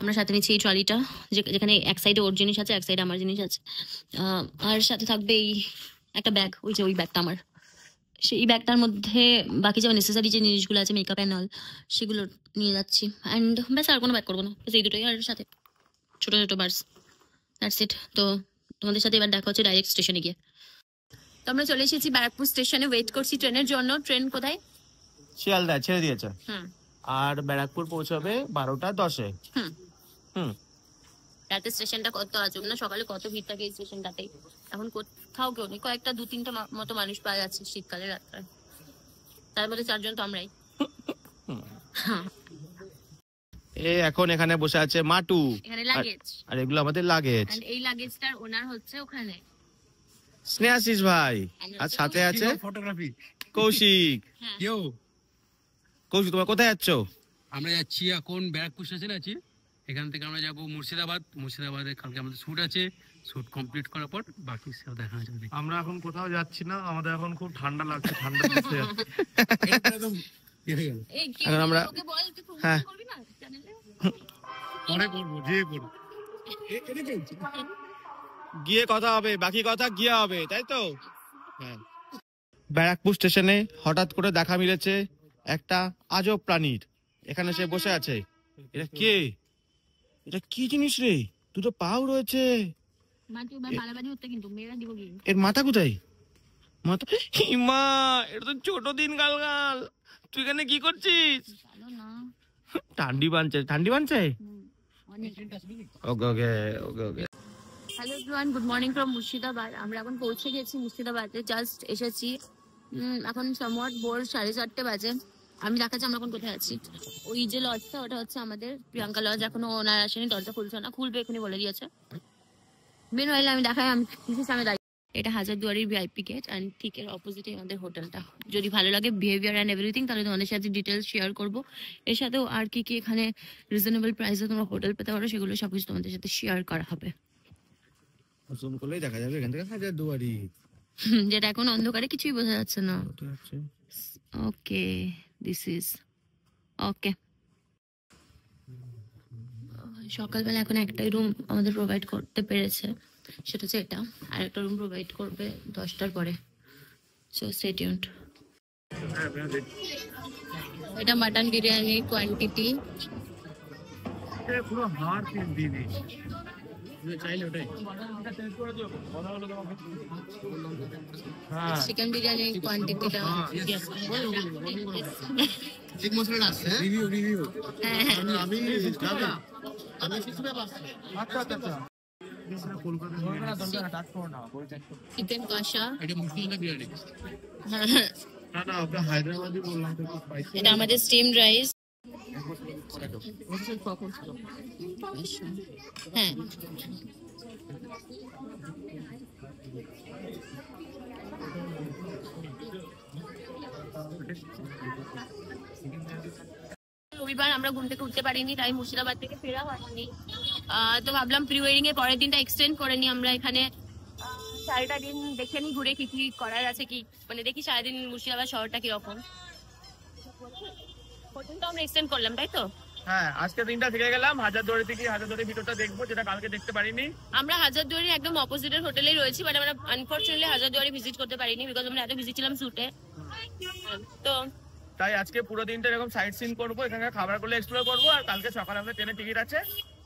আমরা সাথে নিচ্ছি এই ট্রলিটা, যেখানে এক সাইডে ওর জিনিস আছে, এক সাইডে আমার জিনিস আছে, আর সাথে থাকবে এই একটা ব্যাগ, ওই যে ওই ব্যাগটা আমার। সেই ব্যাগটার মধ্যে বাকি যে নেসেসারি যে জিনিসগুলো আছে, মেকআপ অ্যান্ড অল, সেগুলো নিয়ে যাচ্ছি। অ্যান্ড ব্যাস, আর কোনো ব্যাগ করবো না, এই দুটোই, আর সাথে ছোটো ছোটো বার্স, দ্যাটস ইট। তো তোমাদের সাথে এবার দেখা হচ্ছে ডাইরেক্ট স্টেশনে গিয়ে। তো আমরা চলে এসেছি ব্যারাকপুর স্টেশনে, ওয়েট করছি ট্রেনের জন্য। ট্রেন কোথায়? শিয়ালদা ছেড়ে দিয়েছে, আর ব্যারাকপুর পৌঁছাবে 12:10-এ। রাতে স্টেশনটা কত আজব না, সকালে কত ভিড় থাকে এই স্টেশনটাতেই। এখন কোথাও কেউ নেই, কয়েকটা 2-3টা মতো মানুষ পাওয়া যাচ্ছে শীতকালে রাত্রে, তার মধ্যে 4 জন তো আমরাই। এখন এখানে বসে আছে মাটু, এখানে লাগেজ, আর এগুলো আমাদের লাগেজ। এই লাগেজটার ওনার হচ্ছে ওখানে স্নেহাশিস ভাই, আর সাথে আছে ফটোগ্রাফি কৌশিক। কৌশিক, তোমরা কোথায় যাচ্ছ? আমরা যাচ্ছি এখন ব্যারাকপুর স্টেশনে আছি। এখান থেকে আমরা যাবো মুর্শিদাবাদ। মুর্শিদাবাদে কালকে আমাদের শ্যুট আছে, শ্যুট কমপ্লিট করার পর বাকি সব দেখা যাবে। আমরা এখন কোথাও যাচ্ছি না, আমাদের এখন খুব ঠান্ডা লাগছে, ঠান্ডা লাগছে। এখন আমরা হ্যাঁ পরে করবো, যে করবো গিয়ে কথা হবে, বাকি কথা গিয়ে হবে, তাই তো? হ্যাঁ। ব্যারাকপুর স্টেশনে হঠাৎ করে দেখা মিলেছে একটা আজব প্রাণীর। এখানে সে বসে আছে। এটা কে? এটা কি জিনিস রে? দুটো পাও রয়েছে। এর মাথা কোথায়? মাথা, মা, এটা তো ছোট দিন গালগাল। তুই এখানে কি করছিস? ঠান্ডি বানছে, ঠান্ডি বানছে। Okay okay okay okay. Hello everyone, good morning from Murshidabad. আমরা এখন পৌঁছে গেছি মুর্শিদাবাদে, জাস্ট এসেছি। এখন সময় ভোর 4:30 বাজে। আমি দেখাচ্ছি আমরা এখন কোথায় আছি। ওই যে লজটা, ওটা হচ্ছে আমাদের প্রিয়াঙ্কা লজ। এখনো ওনার আসেনি, দরজা খুলছে না, খুলবে এখানে বলে দিয়েছে। মেন হইলে আমি দেখাই, আমি সামনে দাঁড়িয়ে। এটা হাজারদুয়ারির ভিআইপি গেট, অ্যান্ড ঠিক এর অপোজিটে আমাদের হোটেলটা। যদি ভালো লাগে বিহেভিয়ার অ্যান্ড এভরিথিং, তাহলে তোমাদের সাথে ডিটেলস শেয়ার করবো। এর সাথেও আর কি কি এখানে রিজনেবল প্রাইসে তোমরা হোটেল পেতে পারো, সেগুলো সবকিছু তোমাদের সাথে শেয়ার করা হবে। জুম করলেই দেখা যাবে এখান থেকে হাজারদুয়ারি, যেটা এখন অন্ধকারে কিছুই বোঝা যাচ্ছে না। ওকে, দিস ইজ ওকে। সকালবেলা এখন একটাই রুম আমাদের প্রোভাইড করতে পেরেছে, সেটা হচ্ছে এটা। আর একটা রুম প্রোভাইড করবে 10টার পরে। So stay tuned. এটা মাটন বিরিয়ানি কোয়ান্টিটি পুরো হাড় পিস দিয়ে দিয়েছে। চিকেন বিরিয়ানি কোয়ান্টিটিটা ঠিক মশলাটা আছে, রিভিউ রিভিউ। আমি চিকেন কষা, এটা মুসলিম বিরিয়ানি। হায়দ্রাবাদি বললাম তো, এটা আমাদের স্টিমড রাইস। হ্যাঁ, রবিবার আমরা ঘুম থেকে উঠতে পারিনি, তাই মুর্শিদাবাদ থেকে ফেরা হয়নি। তো ভাবলাম প্রি ওয়েডিং এর পরের দিনটা এক্সটেন্ড করে নি। আমরা এখানে সারাটা দিন দেখে নি, ঘুরে কি কি করার আছে, কি মানে দেখি সারাদিন মুর্শিদাবাদ শহরটা কিরকম। হোটেলটা আমরা এক্সটেন্ড করলাম, তাই তো? হ্যাঁ, আজকে দিনটা থেকে গেলাম হাজারদুয়ারি থেকে। হাজারদুয়ারির ভিতরটা দেখবো, যেটা কালকে দেখতে পারিনি। আমরা হাজারদুয়ারির একদম অপোজিটের হোটেলেই রয়েছি, বাট আমরা আনফরচুনেটলি হাজারদুয়ারি ভিজিট করতে পারিনি, বিকজ আমরা এত ভিজিট ছিলাম শুটে। তো তাই আজকে পুরো দিনটা এরকম সাইট সিন করবো, এখানকার খাবারগুলো এক্সপ্লোর করবো। আর কালকে সকালে আমাদের ট্রেনের টিকিট আছে।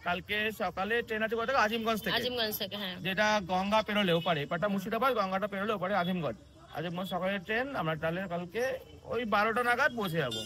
কালকে সকালে ট্রেন আছে কোথাও? আজিমগঞ্জ থেকে। আজিমগঞ্জ থেকে, হ্যাঁ। যেটা গঙ্গা পেরোলে ওপারে, এপারটা মুর্শিদাবাদ, গঙ্গাটা পেরোলে ওপারে আজিমগঞ্জ। আজিমগঞ্জ সকালের ট্রেন। আমরা তাহলে কালকে ওই 12টা নাগাদ পৌঁছে যাবো।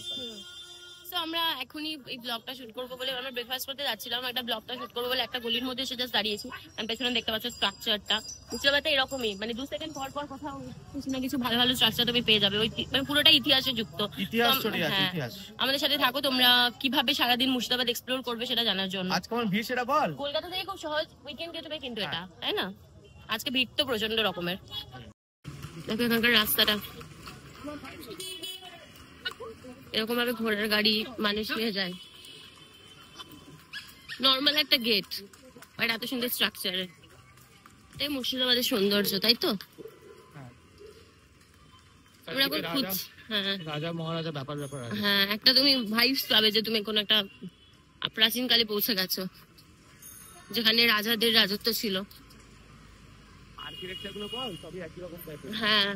তো আমরা এখনই এই ব্লগটা শুট করবো বলে, আমরা ব্রেকফাস্ট করতে যাচ্ছিলাম, একটা ব্লগটা শুট করবো বলে একটা গলির মধ্যে এসে জাস্ট দাঁড়িয়েছি। আমি পেছনে দেখতে পাচ্ছি স্ট্রাকচারটা। মুর্শিদাবাদে এরকমই, মানে 2 সেকেন্ড পর পর কোথাও কিছু না কিছু ভালো ভালো স্ট্রাকচার তুমি পেয়ে যাবে। ওই মানে পুরোটা ইতিহাসে যুক্ত। ইতিহাস। আমাদের সাথে থাকো তোমরা, কিভাবে সারাদিন মুর্শিদাবাদ এক্সপ্লোর করবে সেটা জানার জন্য। আজকে আমার ভিড় সেটা বল। কলকাতা থেকে খুব সহজ উইকেন্ড গেটওয়ে কিন্তু এটা, তাই না? আজকে ভিড় তো প্রচন্ড রকমের। দেখো এখানকার রাস্তাটা, এরকম ভাবে ঘোড়ার গাড়ি মানুষ নিয়ে যায়। নর্মাল একটা গেট, বাট এত সুন্দর স্ট্রাকচারে। এই মুর্শিদাবাদের সৌন্দর্য, তাই তো? আমরা এখন হ্যাঁ রাজা মহারাজা ব্যাপার ব্যাপার আছে। হ্যাঁ, একটা তুমি ভাইবস পাবে যে তুমি কোনো একটা প্রাচীন কালে পৌঁছে গেছো, যেখানে রাজাদের রাজত্ব ছিল। আর্কিটেকচার গুলো বল সবই একই রকম টাইপের। হ্যাঁ,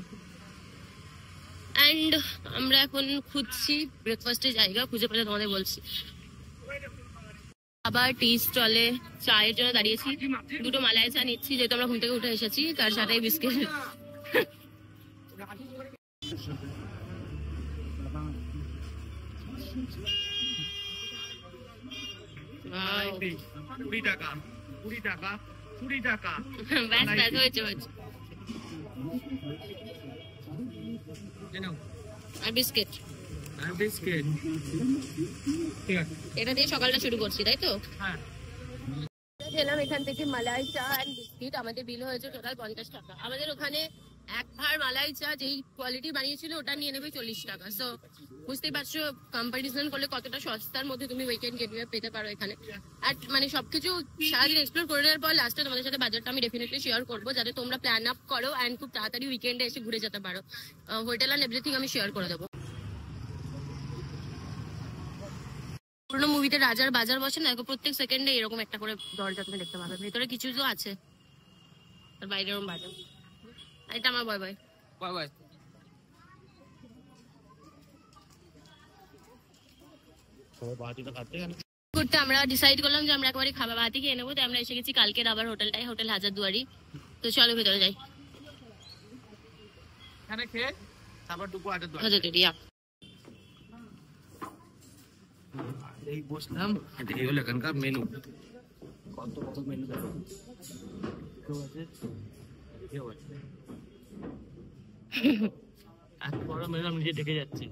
এন্ড আমরা এখন খুঁজছি ব্রেকফাস্টের জায়গা, খুঁজে পেলে তোমাদের বলছি। আবার টি স্টলে চায়ের জন্য দাঁড়িয়েছি, দুটো মালাই চা নিচ্ছি যেহেতু আমরা ঘুম থেকে উঠে এসেছি, তার সাথে বিস্কিট। Wow. 20 টাকা 20 টাকা 20 টাকা। ব্যাস ব্যাস হয়েছে হয়েছে। আর বিস্কিট, আর বিস্কিট। ঠিক আছে, এটা দিয়ে সকালটা শুরু করছি, তাই তো? হ্যাঁ। খেলাম এখান থেকে মালাই চা এন্ড বিস্কিট, আমাদের বিল হয়েছে টোটাল 50 টাকা। আমাদের ওখানে এক ভার মালাই চা যেই কোয়ালিটি বানিয়েছিল ওটা নিয়ে নেবে 40 টাকা। সো বুঝতেই পারছো কম্পারিজন করলে কতটা সস্তার মধ্যে তুমি উইকেন্ড গেটওয়ে পেতে পারো এখানে। আর মানে সবকিছু সারাদিন এক্সপ্লোর করে নেওয়ার পর লাস্টে তোমাদের সাথে বাজারটা আমি ডেফিনেটলি শেয়ার করবো, যাতে তোমরা প্ল্যান আপ করো এন্ড খুব তাড়াতাড়ি উইকেন্ডে এসে ঘুরে যেতে পারো। হোটেল এন্ড এভরিথিং আমি শেয়ার করে দেবো। পুরোনো মুভিতে রাজার বাজার বসে না, প্রত্যেক সেকেন্ডে এরকম একটা করে দরজা তুমি দেখতে পাবে, ভেতরে কিছু তো আছে, আর বাইরে এরকম বাজার। এটা আমার বাই বাই বাই বাই। করতে আমরা ডিসাইড করলাম যে আমরা একবারে খাবার বাতি খেয়ে নেবো, তাই আমরা এসে গেছি কালকের আবার হোটেলটাই, হোটেল হাজারদুয়ারি। তো চলো ভেতরে যাই। এখানে খেয়ে তারপর দুপুর আড্ডা। হাজারদুয়ারি এই বসলাম, এই হলো এখানকার মেনু। কত কত মেনু দেখো, এত বড় মেনু আমি নিজে দেখে যাচ্ছি।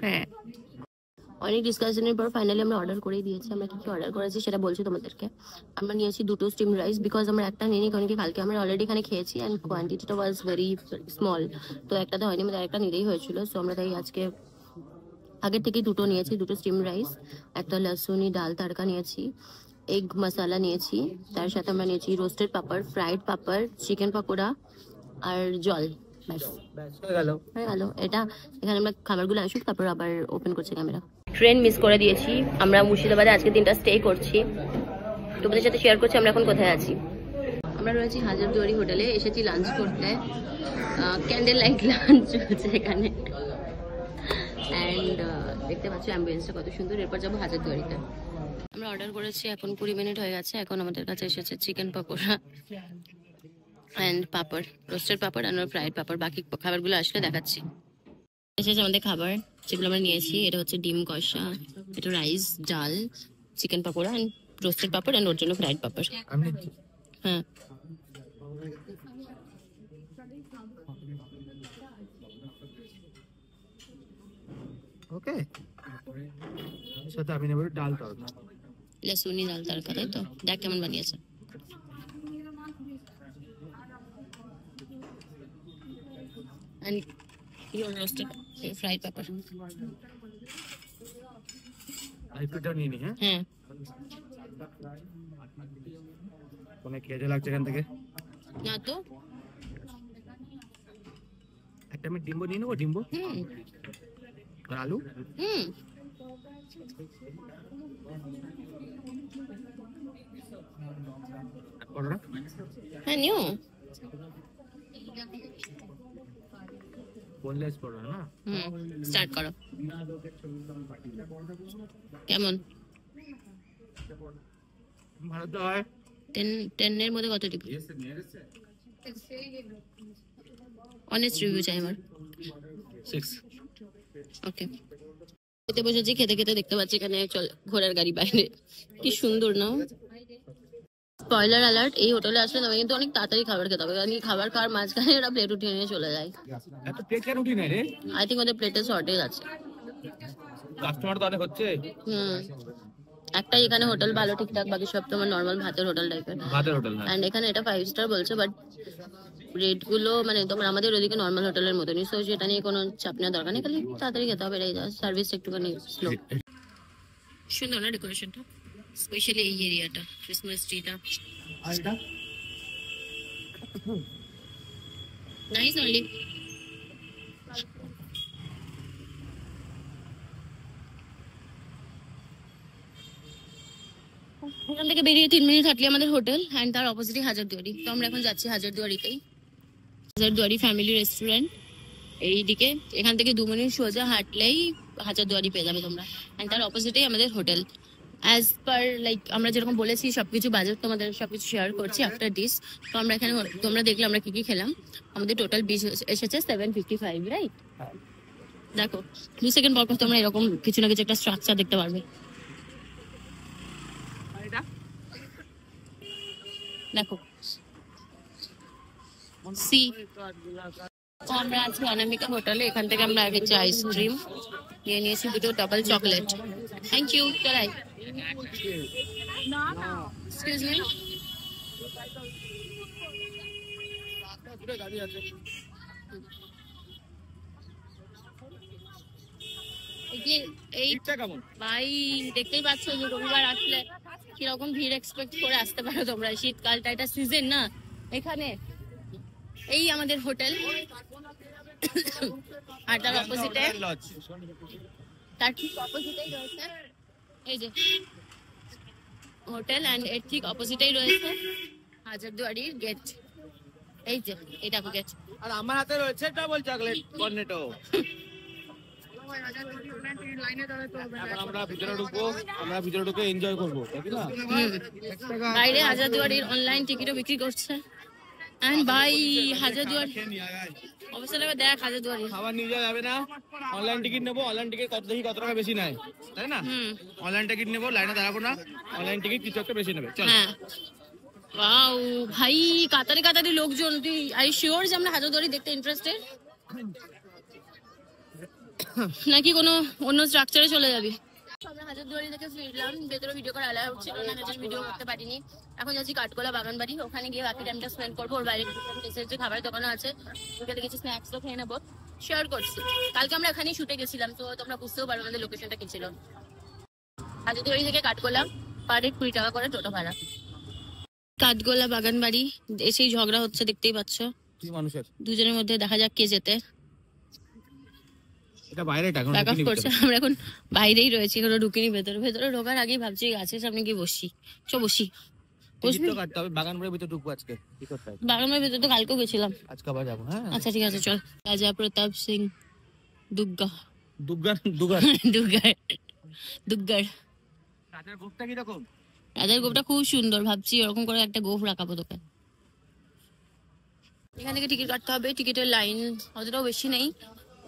হ্যাঁ, অনেক ডিসকাশনের পর ফাইনালি আমরা অর্ডার করে দিয়েছি। আমরা কি কি অর্ডার করেছি সেটা বলছি তোমাদেরকে। আমরা নিয়েছি দুটো স্টিম রাইস, বিকজ আমরা একটা নিয়ে নিই, কারণ কি কালকে আমরা অলরেডি এখানে খেয়েছি অ্যান্ড কোয়ান্টিটিটা ওয়াজ ভেরি স্মল, তো একটাতে হয়নি, আমাদের একটা নিতেই হয়েছিল। সো আমরা তাই আজকে আগের থেকেই দুটো নিয়েছি, দুটো স্টিম রাইস, একটা লসুনি ডাল তাড়কা নিয়েছি, এগ মশালা নিয়েছি, তার সাথে আমরা নিয়েছি রোস্টেড পাপড়, ফ্রাইড পাপড়, চিকেন পকোড়া আর জল। ব্যাস হয়ে গেল। হয়ে গেল এটা। এখানে আমরা খাবারগুলো আসুক তারপর আবার ওপেন করছি ক্যামেরা। ট্রেন মিস করে দিয়েছি, আমরা মুর্শিদাবাদে আজকে দিনটা স্টে করছি, তোমাদের সাথে শেয়ার করছি আমরা এখন কোথায় আছি। আমরা রয়েছি হাজারদুয়ারি হোটেলে, এসেছি লাঞ্চ করতে। ক্যান্ডেল লাইট লাঞ্চ হচ্ছে এখানে, অ্যান্ড দেখতে পাচ্ছ অ্যাম্বিয়েন্সটা কত সুন্দর। এরপর যাবো হাজারদুয়ারিতে। আমরা অর্ডার করেছি, এখন 20 মিনিট হয়ে গেছে। এখন আমাদের কাছে এসেছে chicken pakora and papad, roasted papad আর ফ্রাইড পাপড়। বাকি খাবারগুলো আসলে দেখাচ্ছি। এসেছে আমাদের খাবার যেগুলো আমরা নিয়েছি। এটা হচ্ছে ডিম কষা, এটা rice, dal, chicken pakora and roasted papad and ওর জন্য ফ্রাইড পাপড়। হ্যাঁ, ওকে, সাথে আমি নেব ডাল তড়কা। লসুনি ডাল তড়কা, তাই তো? দেখ কেমন বানিয়েছে। And your roasted fried pepper. আইপিটা নিয়ে নি। হ্যাঁ, হ্যাঁ, অনেক খেয়ে লাগছে এখান থেকে। না তো। একটা আমি ডিম্বো নিয়ে নেবো, ডিম্বো আর আলু। পরোটা। হ্যাঁ, নিও। বোনলেস পরোটা না? স্টার্ট করো। কেমন? ভালো তো হয়। 10 এর মধ্যে কত দিবি? অনেস্ট রিভিউ চাই আমার। 6। ওকে, খেতে বসেছি, খেতে খেতে দেখতে পাচ্ছি এখানে ঘোড়ার গাড়ি বাইরে, কি সুন্দর না? স্পয়লার অ্যালার্ট, এই হোটেলে আসলে তবে কিন্তু অনেক তাড়াতাড়ি খাবার খেতে হবে, কারণ খাবার খাওয়ার মাঝখানে ওরা প্লেট উঠিয়ে নিয়ে চলে যায়। এত প্লেট কেন উঠি না রে? আই থিঙ্ক ওদের প্লেটের শর্টেজ আছে। কাস্টমার তো অনেক হচ্ছে। একটাই এখানে হোটেল ভালো ঠিকঠাক, বাকি সব তোমার নর্মাল ভাতের হোটেল টাইপের। ভাতের হোটেল। এন্ড এখানে এটা 5 স্টার বলছে, বাট রেট গুলো মানে তোমার আমাদের ওদিকে নর্মাল হোটেলের মতনই। সো সেটা নিয়ে কোনো চাপ নেওয়ার দরকার নেই, খালি তাড়াতাড়ি খেতে হবে, এই সার্ভিস একটুখানি স্লো। সুন্দর না ডেকোরেশনটা, স্পেশালি এই এরিয়াটা, ক্রিসমাস ট্রিটা। আর এটা নাইস অনলি। এখান থেকে বেরিয়ে 3 মিনিট হাঁটলে আমাদের হোটেল, অ্যান্ড তার অপোজিটে হাজারদুয়ারি। তো আমরা এখন যাচ্ছি হাজারদুয়ারিতেই। হাজারদুয়ারি ফ্যামিলি রেস্টুরেন্ট এইদিকে, এখান থেকে 2 মিনিট সোজা হাঁটলেই হাজারদুয়ারি পেয়ে যাবে তোমরা, অ্যান্ড তার অপোজিটেই আমাদের হোটেল। অ্যাজ পার লাইক আমরা যেরকম বলেছি সবকিছু বাজেট তোমাদের সবকিছু শেয়ার করছি আফটার দিস। তো আমরা এখানে তোমরা দেখলে আমরা কি কি খেলাম। আমাদের টোটাল বিল এসেছে 755, রাইট? দেখো 2 সেকেন্ড পর পর তোমরা এরকম কিছু না কিছু একটা স্ট্রাকচার দেখতে পারবে। দেখো সি। তো আমরা আছি অনামিকা হোটেলে, এখান থেকে আমরা খেয়েছি আইসক্রিম, নিয়ে নিয়েছি 2 ডাবল চকলেট। Thank you. চলাই এক্সকিউজ মি, এই কেমন ভাই দেখতেই পাচ্ছ যে রবিবার আসলে কিরকম ভিড় এক্সপেক্ট করে আসতে পারো তোমরা। শীতকালটা এটা সিজন না এখানে। এই আমাদের হোটেল, আর তার অপোজিটে, তার ঠিক অপোজিটেই রয়েছে এই যে হোটেল, অ্যান্ড এর ঠিক অপোজিটেই রয়েছে হাজারদুয়ারির গেট। এই যে এটা গেট, আর আমার হাতে রয়েছে ডাবল চকলেট কর্নেটো। এখন আমরা ভিতরে ঢুকবো, আমরা ভিতরে ঢুকে এনজয় করবো, তাই না? বাইরে হাজারদুয়ারির অনলাইন টিকিটও বিক্রি করছে। এন্ড ভাই হাজারদুয়ারি অবশ্যই নেবে, দেখ হাজারদুয়ারি খাবার নিয়ে যাওয়া যাবে না, অনলাইন টিকিট নেবো। অনলাইন টিকিট কত দেখি কত টাকা বেশি নেয়, তাই না? অনলাইন টিকিট নেবো, লাইনে দাঁড়াবো না, অনলাইন টিকিট কিছু একটা বেশি নেবে। চল। হ্যাঁ ওয়াও ভাই, কাতারে কাতারে লোকজন। তুই আই শিওর যে আমরা হাজারদুয়ারি দেখতে ইন্টারেস্টেড, নাকি কোনো অন্য স্ট্রাকচারে চলে যাবি? আমরা হাজারদুয়ারি থেকে ফিরলাম, ভেতরে ভিডিও করা অ্যালাউ ছিল না, সেজন্য ভিডিও করতে পারিনি। এখন যাচ্ছি কাঠগোলা বাগানবাড়ি, ওখানে গিয়ে বাকি টাইমটা স্পেন্ড করবো। ওর বাইরে যে খাবারের দোকানও আছে, ওখানে কিছু স্ন্যাক্সও খেয়ে নেবো, শেয়ার করছি। কালকে আমরা এখানেই শুটে গেছিলাম, তো তোমরা বুঝতেও পারো আমাদের লোকেশনটা কি ছিল। হাজারদুয়ারি থেকে কাঠগোলা পার হেড 20 টাকা করে টোটো ভাড়া। কাঠগোলা বাগানবাড়ি এসেই ঝগড়া হচ্ছে, দেখতেই পাচ্ছ কি মানুষের দুজনের মধ্যে, দেখা যাক কে যেতে। এটা বাইরে টাকা ব্যাক অফ করছে, আমরা এখন বাইরেই রয়েছি, এখনো ঢুকিনি ভেতরে। ভেতরে ঢোকার আগেই ভাবছি গাছের সামনে গিয়ে বসি। বসি বসবি? কাটতে হবে, বাগানবাড়ির ভিতরে ঢুকবো আজকে। কি করতে হবে? বাগানের ভেতরে তো কালকেও গেছিলাম। আজকে আবার যাবো। হ্যাঁ আচ্ছা ঠিক আছে চল। রাজা প্রতাপ সিং দুগ্গা দুর্গার দুর্গার দুগ্গার দুগ্গার রাজার গোপটা কি রকম? রাজার গোপটা খুব সুন্দর, ভাবছি ওরকম করে একটা গোফ রাখাবো দোকান। এখান থেকে টিকিট কাটতে হবে, টিকিটের লাইন অতটাও বেশি নেই,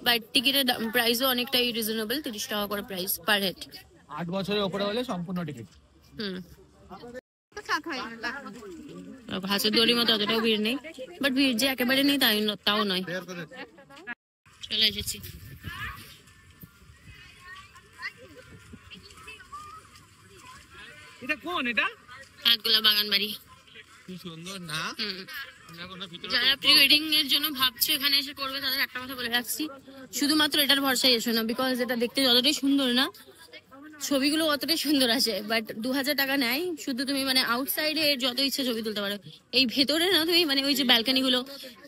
বাট টিকিটের প্রাইসও অনেকটাই রিজনেবল, 30 টাকা করে প্রাইস পার হেড। 8 বছরের উপরে হলে সম্পূর্ণ টিকিট। হাজারদুয়ারির মতো অতটাও ভিড় নেই, বাট ভিড় যে একেবারে নেই তাও নয়। চলে এসেছি। এটা কোন? এটা কাঠগোলা বাগানবাড়ি। কি সুন্দর না? যারা প্রি ওয়েডিং এর জন্য ভাবছো এখানে এসে করবে, তাদের একটা কথা বলে রাখছি, শুধুমাত্র এটার ভরসায় এসো না, বিকজ এটা দেখতে যতটাই সুন্দর না, ছবিগুলো অতটাই সুন্দর আসে, বাট 2000 টাকা নেয় শুধু। তুমি মানে আউটসাইডে যত ইচ্ছে ছবি তুলতে পারো, এই ভেতরে না তুমি মানে ওই যে ব্যালকানি গুলো,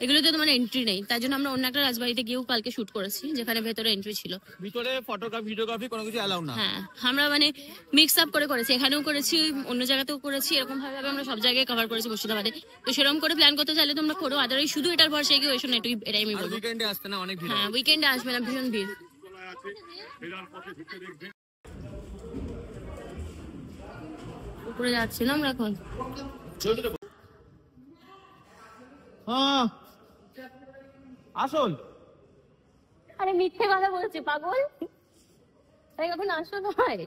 এগুলোতে তোমার এন্ট্রি নেই। তাই জন্য আমরা অন্য একটা রাজবাড়িতে গিয়েও কালকে শুট করেছি, যেখানে ভেতরে এন্ট্রি ছিল। ভিতরে ফটোগ্রাফি ভিডিওগ্রাফি কোনো কিছু অ্যালাউ না। হ্যাঁ আমরা মানে মিক্স আপ করে করেছি, এখানেও করেছি অন্য জায়গাতেও করেছি, এরকম ভাবে আমরা সব জায়গায় কভার করেছি মুর্শিদাবাদে। তো সেরকম করে প্ল্যান করতে চাইলে তোমরা করো, আদারওয়াইজ শুধু এটার ভরসায় গিয়ে এসো না, এটাই আমি বলবো। উইকেন্ডে আসতে না, অনেক ভিড়। হ্যাঁ উইকেন্ডে আসবে না, ভীষণ ভিড়। উপরে যাচ্ছি না আমরা এখন। হ্যাঁ আসল। আরে মিথ্যে কথা বলছি পাগল, তাই এখন আসো নয়।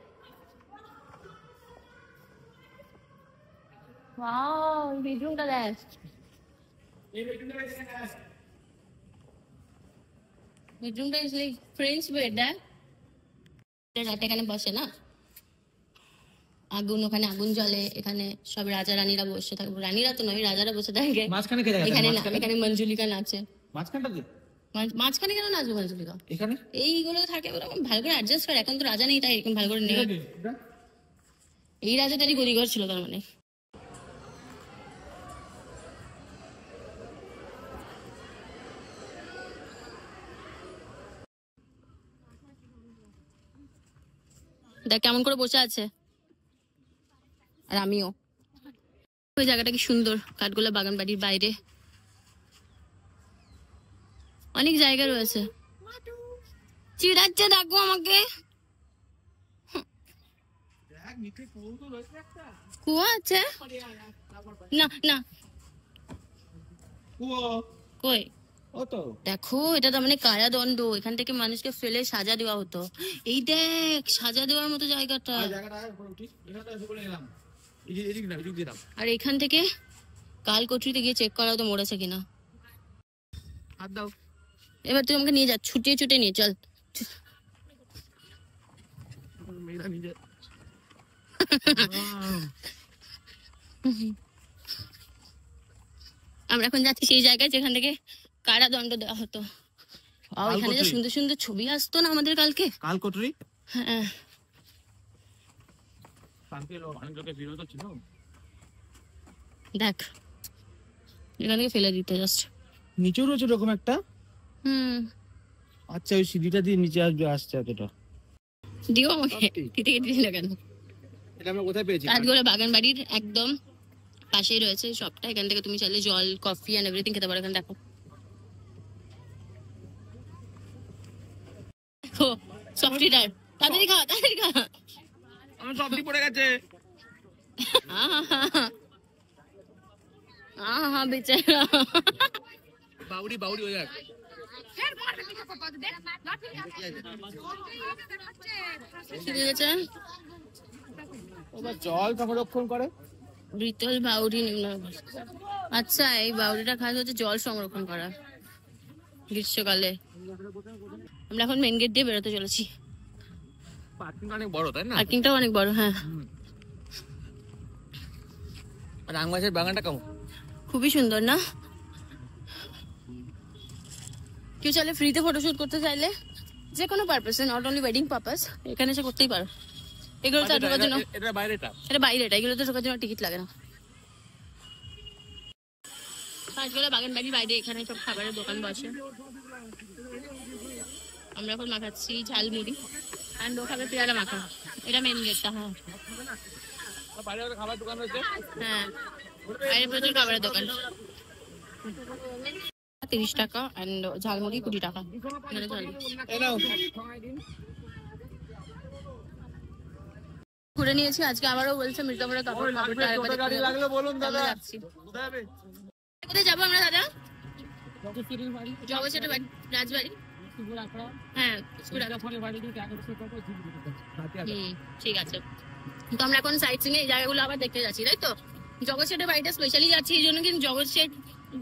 ওয়াও বেডরুমটা দেখ, বেডরুমটা ইজ লাইক ফ্রেঞ্চ বেড। রাতে এখানে বসে না আগুন, ওখানে আগুন জ্বলে, এখানে সব রাজা রানীরা বসে থাকে। রানীরা তো নয়, রাজারা বসে থাকে। মাঝখানে কে জায়গা? এখানে না, এখানে মঞ্জুলিকা নাচে। মাঝখানটাতে? মাঝখানে কেন নাচবে মঞ্জুলিকা? এখানে এইগুলো থাকে, ওরকম ভালো করে অ্যাডজাস্ট করে। এখন তো রাজা নেই, তাই এরকম ভালো করে নেই। এই রাজাটারই গদিঘর ছিল তার মানে। দেখ কেমন করে বসে আছে, আর আমিও। ওই জায়গাটা কি সুন্দর, কাঠগোলা বাগান বাড়ির বাইরে অনেক জায়গা রয়েছে। চিড়াচ্ছে দেখো আমাকে। কুয়া আছে না না কই দেখো, এটা তো মানে কারাদণ্ড, এখান থেকে মানুষকে ফেলে সাজা দেওয়া হতো। এই দেখ সাজা দেওয়ার মতো জায়গাটা, আর এখান থেকে কাল কচুরিতে গিয়ে চেক করা হতো মরেছে কিনা। এবার তুই আমাকে নিয়ে যা, ছুটিয়ে ছুটে নিয়ে চল। আমরা এখন যাচ্ছি সেই জায়গায় যেখান থেকে কারাদণ্ড দেওয়া হতো। এখানে যে সুন্দর সুন্দর ছবি আসতো না আমাদের কালকে। কালকটরি, হ্যাঁ দেখ এখান থেকে ফেলে দিতে জাস্ট। নিচেও রয়েছে এরকম একটা। আচ্ছা, ওই সিঁড়িটা দিয়ে নিচে আসছে এতটা। দিও আমাকে, দিতে দিলে কেন? এটা আমরা কোথায় পেয়েছি? কাঠগোলা বাগান বাড়ির একদম পাশেই রয়েছে শপটা। এখান থেকে তুমি চাইলে জল, কফি এন্ড এভরিথিং খেতে পারো। এখানে দেখো সফটিটার, তাড়াতাড়ি খা তাড়াতাড়ি খা। আমার সফটি পড়ে গেছে। বেচারা বাউরি বাউরি হয়ে যাক। জল সংরক্ষণ করে বৃতল বাউরি নিম্ন। আচ্ছা, এই বাউরিটা খাস হচ্ছে জল সংরক্ষণ করা গ্রীষ্মকালে। আমরা এখন মেন গেট দিয়ে বেরোতে চলেছি। পার্কিংটা অনেক বড়, তাই না? পার্কিংটাও অনেক বড়, হ্যাঁ। আর আঙ্গাসের বাগানটা কেমন? খুবই সুন্দর না? কেউ চাইলে ফ্রিতে ফটোশুট করতে চাইলে, যে কোনো পারপাসে, নট অনলি ওয়েডিং পারপাস, এখানে এসে করতেই পারো। এগুলো তো ঢোকার জন্য, এটা বাইরেটা, এটা বাইরেটা, এগুলো তো ঢোকার জন্য টিকিট লাগে না। কাঠগোলা বাগান বাড়ির বাইরে এখানে সব খাবারের দোকান বসে। আমরা এখন মাখাচ্ছি ঝালমুড়ি, আর ও খাবে পেয়ারা মাখা। এটা মেন গেটটা। হ্যাঁ বাইরে খাবার দোকান রয়েছে। হ্যাঁ, বাইরে প্রচুর খাবারের দোকান। 30 টাকা এন্ড ঝালমুড়ি 20 টাকা। ঘুরে নিয়েছি আজকে, আবারও বলছে মির্জাপুরে কোথায় যাবো আমরা দাদা? জগৎ বাড়ি, রাজবাড়ি। হ্যাঁ ঠিক আছে। তো আমরা এখন সাইট সিং এই জায়গাগুলো আবার দেখতে যাচ্ছি, তাই তো? জগৎ শেঠের বাড়িটা স্পেশালি যাচ্ছি এই জন্য, কিন্তু জগৎ শেঠ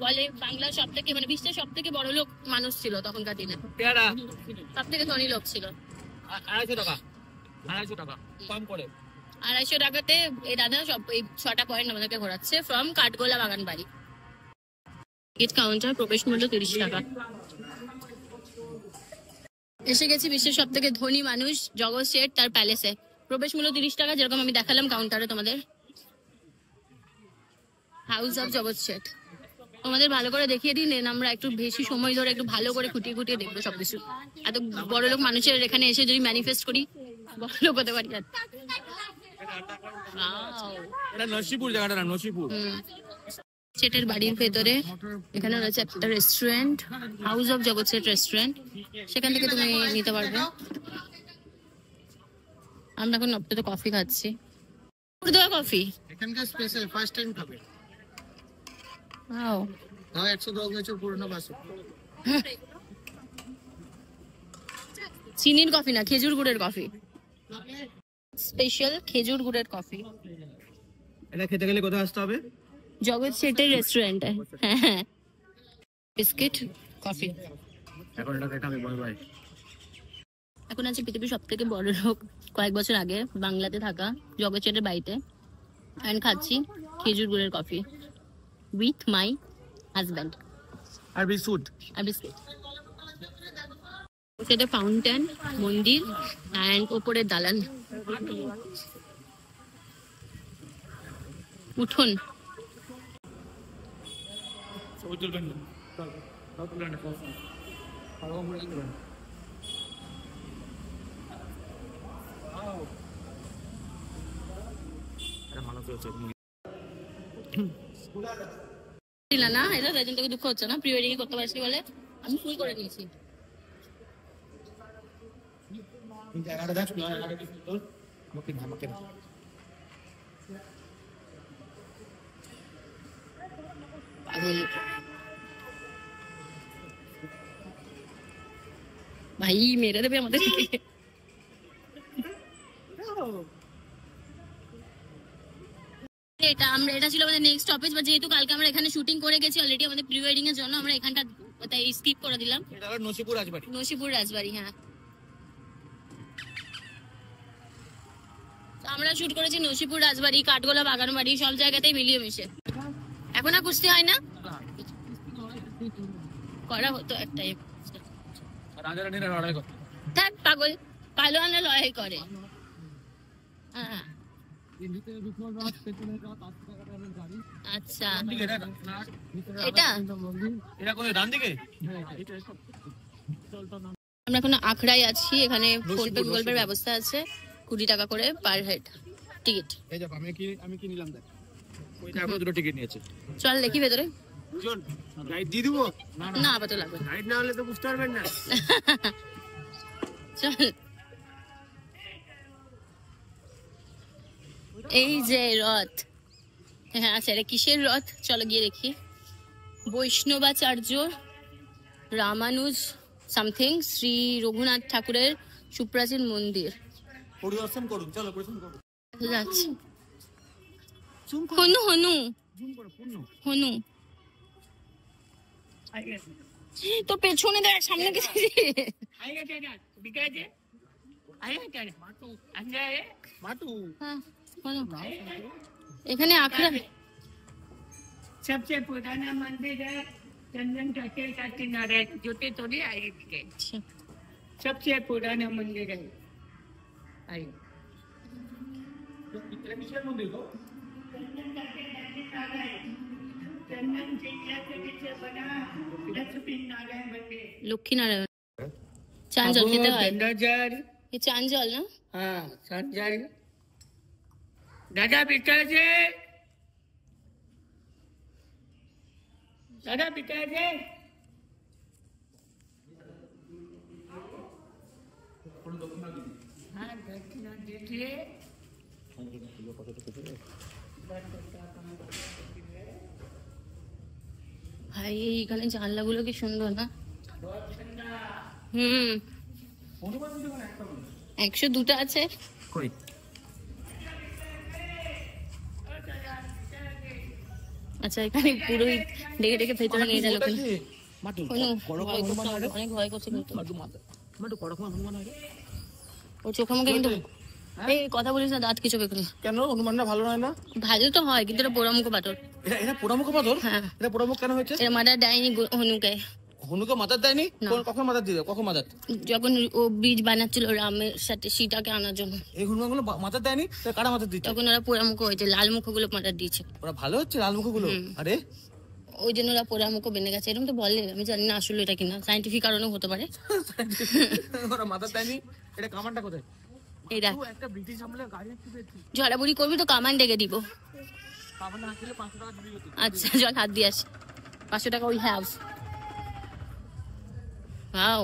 বলে বাংলার সব থেকে, মানে বিশ্বের সব থেকে বড় লোক মানুষ ছিল তখনকার দিনে, সব থেকে ধনী লোক ছিল। 250 টাকা, 250 টাকা কম করে। 250 টাকাতে এই দাদা সব এই 6টা পয়েন্ট আমাদেরকে ঘোরাচ্ছে ফ্রম কাঠগোলা বাগান বাড়ি। টিকিট কাউন্টার, প্রবেশ মূল্য 30 টাকা। এসে গেছি বিশ্বের সব থেকে ধনী মানুষ জগৎ শেঠ, তার প্যালেসে। প্রবেশ মূল্য 30 টাকা, যেরকম আমি দেখালাম কাউন্টারে তোমাদের। হাউস অফ জগৎ শেঠ তোমাদের ভালো করে দেখিয়ে দিন, আমরা একটু বেশি সময় ধরে একটু ভালো করে খুঁটিয়ে খুঁটিয়ে দেখবো সবকিছু। এত বড় লোক মানুষের এখানে এসে যদি ম্যানিফেস্ট করি, বড় লোক হতে পারি। এটা নসিপুর জায়গাটা না, নসিপুর। শেঠের বাড়ির ভেতরে এখানে রয়েছে একটা রেস্টুরেন্ট, হাউস অফ জগৎ শেঠ রেস্টুরেন্ট। সেখান থেকে তুমি নিতে পারবে। আমরা এখন নবতে কফি খাচ্ছি, দেওয়া কফি এখানকার স্পেশাল, ফার্স্ট টাইম খাবে। ওয়াও, তাও 110 বছর পুরনো বাসন। চিনির কফি না, খেজুর গুড়ের কফি, স্পেশাল খেজুর গুড়ের কফি। এটা খেতে গেলে কোথায় আসতে হবে? জগৎ শেঠের রেস্টুরেন্টে। হ্যাঁ, বিস্কিট কফি। এখন এটা খেতে হবে, বাই বাই। এখন আছে পৃথিবীর সব থেকে বড় লোক কয়েক বছর আগে বাংলাতে থাকা জগৎ শেঠের বাড়িতে, এন্ড খাচ্ছি খেজুর গুড়ের কফি উইথ মাই হাজব্যান্ড আর বিস্কুট আর বিস্কিট। সেটা ফাউন্টেন, মন্দির এন্ড ওপরের দালান, উঠোন। দিলা না এটা তাই জন্য তোকে দুঃখ হচ্ছে না, প্রি ওয়েডিং করতে পারছি বলে। আমি ফুল করে নিয়েছি। ভাই মেরে দেবে আমাদের। এটা ছিল আমাদের নেক্সট স্টপেজ, বা যেহেতু কালকে আমরা এখানে শুটিং করে গেছি অলরেডি আমাদের প্রি ওয়েডিং এর জন্য, আমরা এখানটা তাই স্কিপ করে দিলাম। এটা হলো নসিপুর রাজবাড়ি। নসিপুর রাজবাড়ি, হ্যাঁ। আমরা শুট করেছি নসিপুর রাজবাড়ি, কাঠগোলা বাগানবাড়ি, সব জায়গাতেই মিলিয়ে মিশে। এখন আর কুস্তি হয় না, করা হতো একটাই। রাজা রানীরা লড়াই করতো। থাক পাগল, পালোয়ানরা লড়াই করে। হ্যাঁ আচ্ছা, এটা এটা কোন ডান দিকে? আমরা এখন আখড়ায় আছি। এখানে ফোনপে গুগল পে ব্যবস্থা আছে, 20 টাকা করে পার হেড টিকিট। এই যাবো, আমি কি নিলাম দেখ, ওই দেখো দুটো টিকিট নিয়েছে। চল দেখি ভেতরে। চল গাইড দিয়ে দিবো? না আপাতত লাগবে না। গাইড না হলে তো বুঝতে পারবেন না। চল, এই যে রথ, হ্যাঁ আচ্ছা এটা কিসের রথ চলো গিয়ে দেখি। বৈষ্ণবাচার্য রামানুজ সামথিং শ্রী রঘুনাথ ঠাকুরের সুপ্রাচীন মন্দির। পরিদর্শন করুন, চলো পরিদর্শন করুন। যাচ্ছি। হনু হনু হনু, তো পেছনে দেখ, সামনে কিছু। এখানে আখড়া सबसे पुराना मंदिर है चंदन टके का किनारे ज्योति थोड़ी आएगी के सबसे पुराना मंदिर है आई चंदन चिड़िया के नीचे बना लक्ष्मी नारायण मंदिर লক্ষ্মী নারায়ণ। চান জল খেতে হয়, गंगाजल এই চান জল না। हाँ संजल दादा पिताजी दादा पिताजी हाँ दक्षिणा दीजिए ভাই এইখানে জানলাগুলো কি সুন্দর না। 102টা আছে। আচ্ছা এখানে পুরোহিত ডেকে ডেকে ভেতরে নিয়ে যায় লোকে। অনেক ভয় করছে কিন্তু। ও চোখে মুখে কিন্তু এই কথা বলিস না, দাঁত কিছু বেকুনি। কেন হনুমানটা ভালো নয় না? ভালো তো হয় কিন্তু এটা পোড়ামুখ পাথর। এটা পোড়ামুখ পাথর? হ্যাঁ এটা পোড়ামুখ কেন হয়েছে? এর মাদার ডাইনি হনুকে। হনুকে মাথার দেয়নি? না। কখন মাথার দিল? কখন মাথার? যখন ও বীজ বানাচ্ছিল রামের সাথে সীতাকে আনার জন্য, এই হনুমানগুলো মাথার দেয়নি? কারা মাথার দিচ্ছে? তখন ওরা পোড়ামুখ হয়েছে, লাল মুখগুলো মাথার দিয়েছে। ওরা ভালো হচ্ছে লাল মুখগুলো? আরে ওই জন্য ওরা পোড়ামুখ বেনে গেছে, এরকম তো বলে। আমি জানি না আসলে এটা কিনা, সাইন্টিফিক কারণেও হতে পারে। ওরা মাথার দেয়নি। এটা কামানটা কোথায়? এই দেখ, একটা ব্রিটিশ আমলের গাড়ি দেখতে পেয়েছি। ঝড়াবুড়ি করবি তো কামান ডেকে দিব। কামান না দিলে 500 টাকা দিবি হতো। আচ্ছা চল হাত দিয়ে আসি। 500 টাকা উই হ্যাভ। ওয়াও,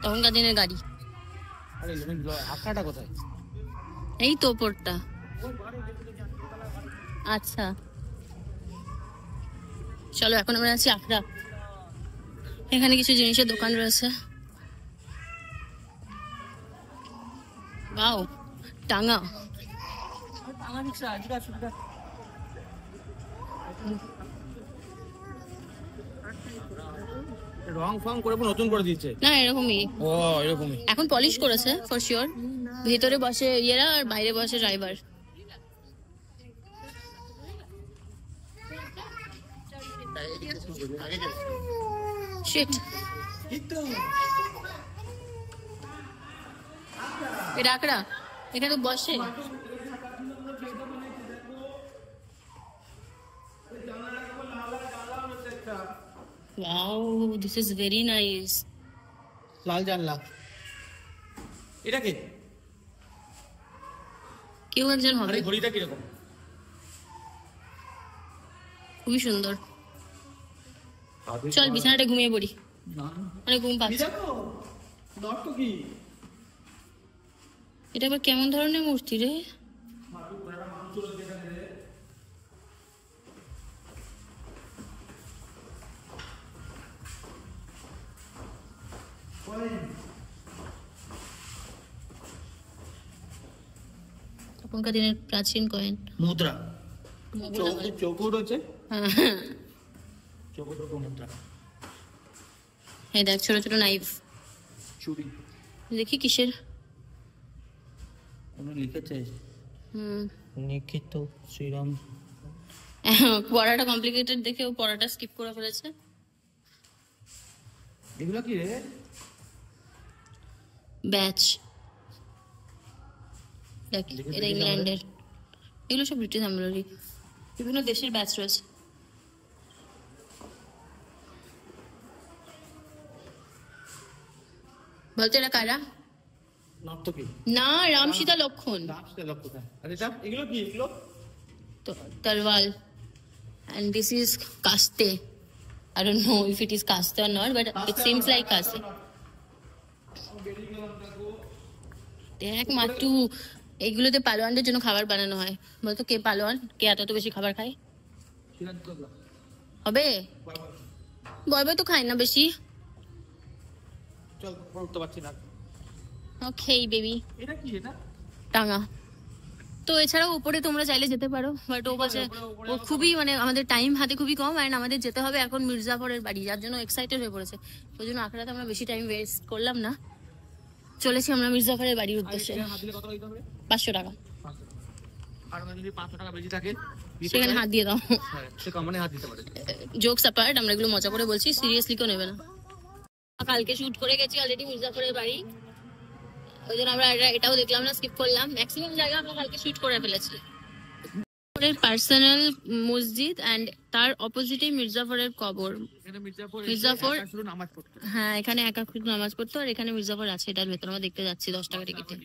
তখনকার দিনের গাড়ি। আরে আখড়াটা কোথায়? এই তো ওপরটা। আচ্ছা চলো এখন আমরা আছি আখড়া। এখানে কিছু জিনিসের দোকান রয়েছে। ওয়াও, টাঙ্গা। রং ফং করে নতুন করে দিয়েছে। না এরকমই, ও এরকমই। এখন পলিশ করেছে ফর শিওর। ভেতরে বসে ইয়েরা আর বাইরে বসে ড্রাইভার। শিট, এটা আখড়া, এখানে তো বসে। Wow, this is very nice. লাল জানলা। এটা কি? কেউ একজন হবে। আরে ঘড়িটা কিরকম? খুবই সুন্দর। চল বিছানাটা ঘুমিয়ে পড়ি, অনেক ঘুম পাচ্ছে। এটা আবার কেমন ধরনের মূর্তি রে? তখনকার দিনের প্রাচীন কয়েন, মুদ্রা। চৌকুট হচ্ছে চৌকুট মুদ্রা। হ্যাঁ দেখ, ছোট ছোট নাইফ। চুড়ি। দেখি কিসের। উনি লিখেছে হুম, নিখিত শ্রীরাম। পড়াটা কমপ্লিকেটেড দেখে ও পড়াটা স্কিপ করে ফেলেছে। এগুলো কি রে? ব্যাচ। দেখ, এটা ইংল্যান্ডের। এগুলো সব ব্রিটিশ আমলেরই, বিভিন্ন দেশের ব্যাচ রয়েছে। বলতো এটা কারা? নর্তকী। না, রাম সীতা লক্ষণ। আর এটা এগুলো কি? এগুলো তো তরওয়াল। And this is kaste. I don't know if it is kaste or not, but it seems like kaste. দেখ মাটু, এগুলোতে পালোয়ানদের জন্য খাবার বানানো হয়। বলতো কে পালোয়ান, কে এত বেশি খাবার খায়? হবে বলবে তো খায় না বেশি। চল পড়তে পারছি না। Okay baby. এটা কি? এটা টাঙা। তো এছাড়াও উপরে তোমরা চাইলে যেতে পারো, বাট ও বলছে ও খুবই মানে আমাদের টাইম হাতে খুবই কম, আর আমাদের যেতে হবে এখন মির্জাফরের বাড়ি, যার জন্য এক্সাইটেড হয়ে পড়েছে। ওই জন্য আখড়াতে আমরা বেশি টাইম ওয়েস্ট করলাম না, চলেছি আমরা মির্জাফরের বাড়ির উদ্দেশ্যে। 500 টাকা। আর যদি 500 টাকা বেশি থাকে সেখানে হাত দিয়ে দাও। সে কমানে হাত দিতে পারে। জোকস অ্যাপার্ট, আমরা এগুলো মজা করে বলছি, সিরিয়াসলি কেউ নেবে না। কালকে শুট করে গেছি অলরেডি মির্জাফরের বাড়ি, ওই জন্য আমরা এটাও দেখলাম না, স্কিপ করলাম। ম্যাক্সিমাম জায়গা আমরা কালকে শুট করে ফেলেছি। পার্সোনাল মসজিদ এন্ড তার অপোজিটে মির্জাফরের কবর। মির্জাফর হ্যাঁ, এখানে একা নামাজ পড়তো, আর এখানে মির্জাফর আছে, এটার ভেতর আমরা দেখতে যাচ্ছি 10 টাকা টিকিটে।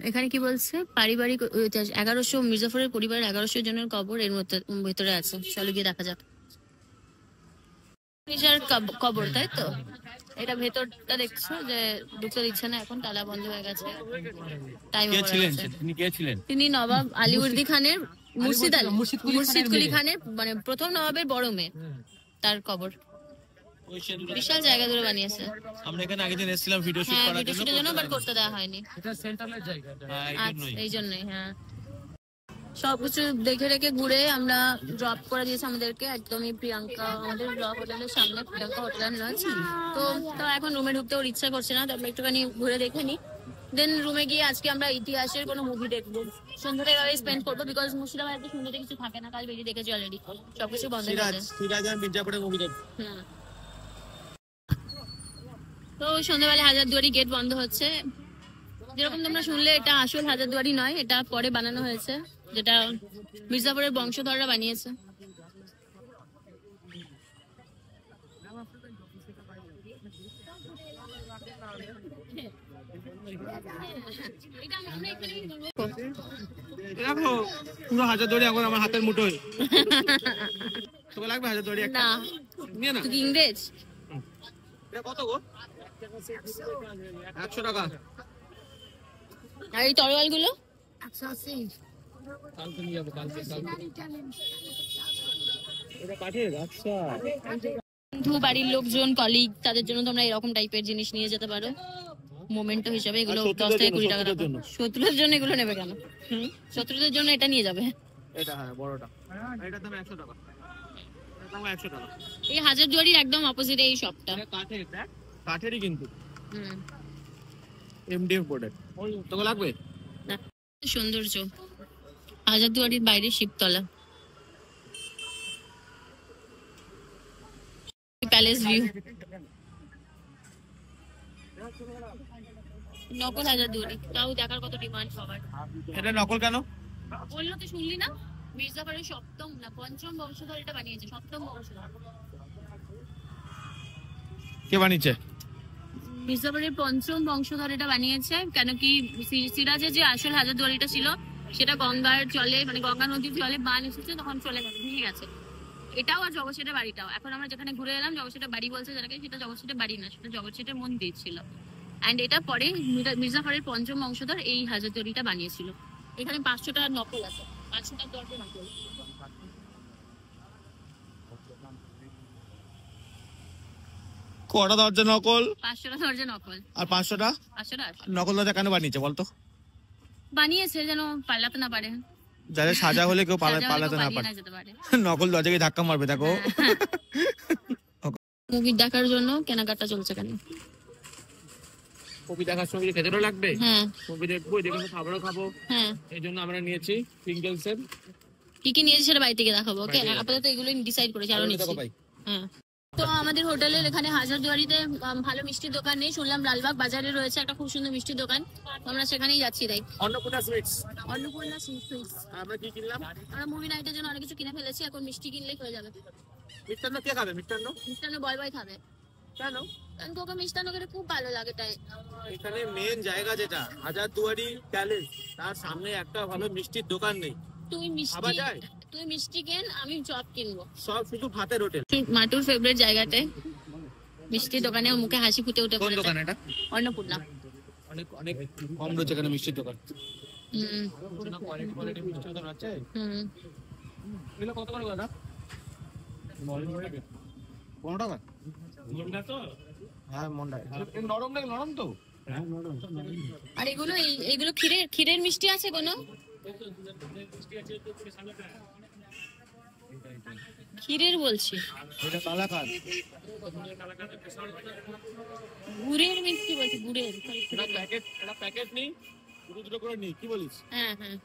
এখানে কি বলছে, পারিবারিক 1100 মির্জাফরের পরিবারের 1100 জনের কবর এর মধ্যে ভেতরে আছে। চলো গিয়ে দেখা যাক। নিজের কবর, তাই তো? এটা ভেতরটা দেখছো যে ঢুকতে দিচ্ছে না, এখন তালা বন্ধ হয়ে গেছে। টাইম কে ছিলেন? তিনি কে ছিলেন? তিনি নবাব আলীবর্দী খানের মুর্শিদ কুলি খানের মানে প্রথম নবাবের বড় মেয়ে, তার কবর। বিশাল জায়গা ধরে বানিয়েছে। আমরা এখানে আগের দিন এসেছিলাম ভিডিও শুট হ্যাঁ, করার ভিডিও শুটের জন্য, বাট করতে দেওয়া হয়নি। এটা সেন্ট্রালের জায়গা। আচ্ছা, এই জন্যই। হ্যাঁ, সবকিছু দেখে রেখে ঘুরে আমরা ড্রপ করে দিয়েছি আমাদেরকে একদমই প্রিয়াঙ্কা আমাদের ব্লগ হোটেলের সামনে, প্রিয়াঙ্কা হোটেল অ্যান্ড লঞ্চ। তো এখন রুমে ঢুকতে ওর ইচ্ছা করছে না, তো আমরা একটুখানি ঘুরে দেখে নি, দেন রুমে গিয়ে আজকে আমরা ইতিহাসের কোনো মুভি দেখবো। সন্ধ্যাটা এভাবে স্পেন্ড করবো, বিকজ মুর্শিদাবাদে সন্ধ্যাতে কিছু থাকে না, কাল বেরিয়ে দেখেছি অলরেডি, সবকিছু বন্ধ হয়ে গেছে। সিরাজ আর মির্জাপুরের মুভি দেখব। তো সন্ধ্যাবেলা হাজারদুয়ারি গেট বন্ধ হচ্ছে। যেরকম তোমরা শুনলে, এটা আসল হাজারদুয়ারি নয়, এটা পরে বানানো হয়েছে, যেটা মির্জাফরের বংশধররা বানিয়েছে। দেখো পুরো হাজারদুয়ারি এখন আমার হাতের মুঠোয়। তোকে লাগবে হাজারদুয়ারি একটা? না, নিয়ে না। তুই কি ইংরেজ? এটা কত গো? 100 টাকা। আর এই তরোয়াল গুলো? 180। কালকে নিয়ে যাবো, কালকে। এটা কাঠের? আচ্ছা। বন্ধু, বাড়ির লোকজন, কলিগ, তাদের জন্য তোমরা এরকম টাইপের জিনিস নিয়ে যেতে পারো মোমেন্টো হিসাবে। এগুলো 10 থেকে 20 টাকা দাম। শত্রুদের জন্য এগুলো নেবে কেন? শত্রুদের জন্য এটা নিয়ে যাবে। এটা হ্যাঁ বড়টা, এটার দাম 100 টাকা। এটার দাম 100 টাকা। এই হাজারদুয়ারির একদম অপোজিটে এই শপটা। কাঠের, কাঠেরই কিন্তু হুম, এমডিএফ বোর্ডের। তোকে লাগবে? না, সৌন্দর্য হাজারদুয়ারির বাইরে শিবতলা প্যালেস ভিউ। নকল হাজারদুয়ারি, তাও দেখার কত ডিমান্ড সবার। এটা নকল কেন? বললো তো, শুনলি না? মির্জাফরের সপ্তম না পঞ্চম বংশধর এটা বানিয়েছে, সপ্তম বংশধর। কে বানিয়েছে? মির্জাপুরের পঞ্চম বংশধর এটা বানিয়েছে, কেন কি সিরাজের যে আসল হাজারদুয়ারিটা ছিল সেটা গঙ্গার জলে, মানে গঙ্গা নদীর জলে বান এসেছে, তখন চলে গেছে, ভেঙে গেছে। এটাও আর জগৎসেটের বাড়িটাও, এখন আমরা যেখানে ঘুরে এলাম জগৎসেটের বাড়ি বলছে যেটাকে, সেটা জগৎসেটের বাড়ি না, সেটা জগৎসেটের মন্দির ছিল। অ্যান্ড এটা পরে মির্জাফরের পঞ্চম বংশধর এই হাজারদুয়ারিটা বানিয়েছিল। এখানে 500টা নকল আছে, 500টা দরজা নকল। কটা দরজা নকল? 500টা দরজা নকল। আর 500টা 500টা নকল দরজা কেন বানিয়েছে বলতো? বানিয়েছে যেন পাল্লাতে না পারে, যাদের সাজা হলে কেউ সাজা হলে পালাতে কেউ না পালিয়ে পারে। না যেতে পারে। নকল দরজাকে ধাক্কা মারবে দেখো। মুভি দেখার জন্য কেনাকাটা চলছে কেন? কপি দেখার সময় খেতেও লাগবে, হ্যাঁ কপি দেখবো, এদিকে খাবারও খাবো, হ্যাঁ। এই জন্য আমরা নিয়েছি পিঙ্গলস এর। কি কি নিয়েছি সেটা বাড়ি থেকে দেখাবো, ওকে? বাড়ি থেকে আপাতত এগুলো ডিসাইড করেছি, আরো নিচ্ছি। ভাই হ্যাঁ। তো আমাদের হোটেলের এখানে হাজারদুয়ারিতে ভালো মিষ্টির দোকান নেই, শুনলাম লালবাগ বাজারে রয়েছে একটা খুব সুন্দর মিষ্টির দোকান, তো আমরা সেখানেই যাচ্ছি। তাই অন্নপূর্ণা সুইটস। অন্নপূর্ণা সুইটস। আমরা কি কিনলাম? আমরা মুভি নাইটের জন্য অনেক কিছু কিনে ফেলেছি, এখন মিষ্টি কিনলেই হয়ে যাবে। মিষ্টান্ন কে খাবে? মিষ্টান্ন মিষ্টান্ন বয় বয় খাবে, কেন? কারণ তোকে মিষ্টান্ন খেতে খুব ভালো লাগে। তাই এখানে মেন জায়গা যেটা হাজারদুয়ারি প্যালেস, তার সামনে একটা ভালো মিষ্টির দোকান নেই। তুই খাওয়া মিষ্টি, যায়? তুই মিষ্টি কেন, আমি চপ কিনবো। সব শুধু ভাতের হোটেল। মাটুর ফেভারিট জায়গাতে মিষ্টির দোকানে ওর মুখে হাসি ফুটে উঠে কোন পড়েছে। দোকান এটা? অন্নপূর্ণা। অনেক অনেক কম রয়েছে এখানে মিষ্টির দোকান। হুম কোয়ালিটি মিষ্টির দোকান আছে। হুম। এগুলো কত করে দাদা? 15 টাকা। মন্ডা তো? হ্যাঁ মন্ডা। নরম লাগে, নরম তো? আর এগুলো এইগুলো ক্ষীরের মিষ্টি আছে কোনো? ক্ষীরের বলছি, এটা কালাকাঁদ। গুড়ের মিষ্টি বলছি, গুড়ের। এটা প্যাকেট নেই, দুটো করে নিই, কি বলিস? হ্যাঁ হ্যাঁ।